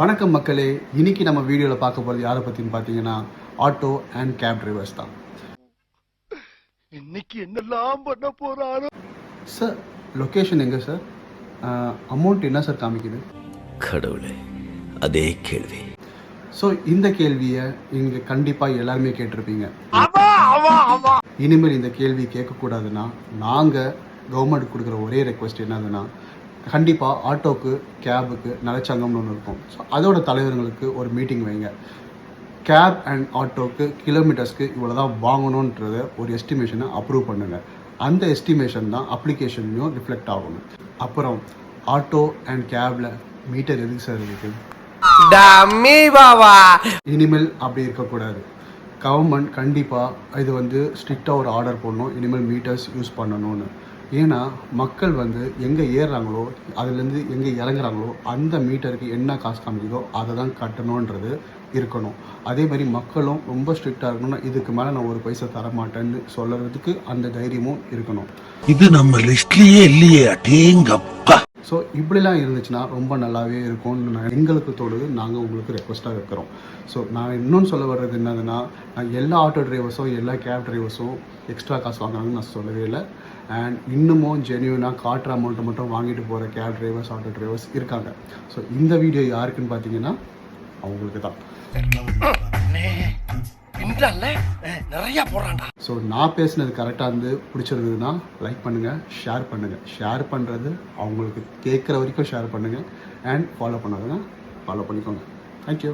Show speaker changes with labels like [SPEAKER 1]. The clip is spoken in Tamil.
[SPEAKER 1] வணக்கம் மக்களே, இன்னைக்கு நம்ம வீடியோவில் பார்க்க போகிறது யாரை பற்றின்னு பார்த்தீங்கன்னா ஆட்டோ அண்ட் கேப் டிரைவர்ஸ் தான்.
[SPEAKER 2] இன்னைக்கு என்னெல்லாம் பண்ண போறாரோ.
[SPEAKER 1] சார் லொக்கேஷன் எங்கே சார்? அமௌண்ட் என்ன சார் காமிக்குது?
[SPEAKER 3] கடவுளே, அதே கேள்வி.
[SPEAKER 1] ஸோ இந்த கேள்வியை இங்கே கண்டிப்பாக எல்லாருமே கேட்டிருப்பீங்க. இனிமேல் இந்த கேள்வி கேட்கக்கூடாதுன்னா நாங்கள் கவர்மெண்ட் கொடுக்குற ஒரே ரெக்வஸ்ட் என்னதுன்னா, கண்டிப்பாக ஆட்டோக்கு கேபுக்கு நலச்சங்கம்னு ஒன்று இருக்கும். ஸோ அதோட தலைவர்களுக்கு ஒரு மீட்டிங் வைங்க. கேப் அண்ட் ஆட்டோக்கு கிலோமீட்டர்ஸ்க்கு இவ்வளோ தான் வாங்கணுன்றத ஒரு எஸ்டிமேஷனை அப்ரூவ் பண்ணுங்கள். அந்த எஸ்டிமேஷன் தான் அப்ளிகேஷன்லையும் ரிஃப்ளெக்ட் ஆகணும். அப்புறம் ஆட்டோ அண்ட் கேபில் மீட்டர் எதுக்கு சார் இருக்குது? இனிமேல் அப்படி இருக்கக்கூடாது. கவர்மெண்ட் கண்டிப்பாக இது ஸ்ட்ரிக்டாக ஒரு ஆர்டர் போடணும், இனிமேல் மீட்டர்ஸ் யூஸ் பண்ணணும்னு. ஏன்னா மக்கள் எங்கே ஏறுறாங்களோ அதுலேருந்து எங்கே இறங்குறாங்களோ அந்த மீட்டருக்கு என்ன காசு காமிக்குதோ அதை தான் கட்டணுன்றது இருக்கணும். அதே மாதிரி மக்களும் ரொம்ப ஸ்ட்ரிக்டாக இருக்கணும்னா இதுக்கு மேலே நான் ஒரு பைசா தரமாட்டேன்னு சொல்கிறதுக்கு அந்த தைரியமும் இருக்கணும்.
[SPEAKER 4] இது நம்ம லிஸ்ட்லேயே இல்லையே, அடேங்கப்பா.
[SPEAKER 1] ஸோ இப்படிலாம் இருந்துச்சுன்னா ரொம்ப நல்லாவே இருக்கும்னு எங்களுக்கு தோணுது. நாங்கள் உங்களுக்கு ரெக்வஸ்ட்டாக வைக்கிறோம். ஸோ நான் இன்னொன்று சொல்ல வர்றது என்னதுன்னா, நான் எல்லா ஆட்டோ டிரைவர்ஸும் எல்லா கேப் டிரைவர்ஸும் எக்ஸ்ட்ரா காசு வாங்குறாங்கன்னு நான் சொல்லவே இல்லை. அண்ட் இன்னமும் ஜென்யூனாக காட்டுற அமௌண்ட்டை மட்டும் வாங்கிட்டு போகிற கேப் டிரைவர்ஸ் ஆட்டோ டிரைவர்ஸ் இருக்காங்க. ஸோ இந்த வீடியோ யாருக்குன்னு பார்த்தீங்கன்னா அவங்களுக்கு தான்.
[SPEAKER 2] நிறைய போறான்டா.
[SPEAKER 1] ஸோ நான் பேசுனது கரெக்டாக பிடிச்சிருந்ததுன்னா லைக் பண்ணுங்கள், ஷேர் பண்ணுங்கள். ஷேர் பண்ணுறது அவங்களுக்கு கேட்குற வரைக்கும் ஷேர் பண்ணுங்கள். அண்ட் ஃபாலோ பண்ணாதுன்னா ஃபாலோ பண்ணிக்கோங்க. தேங்க்யூ.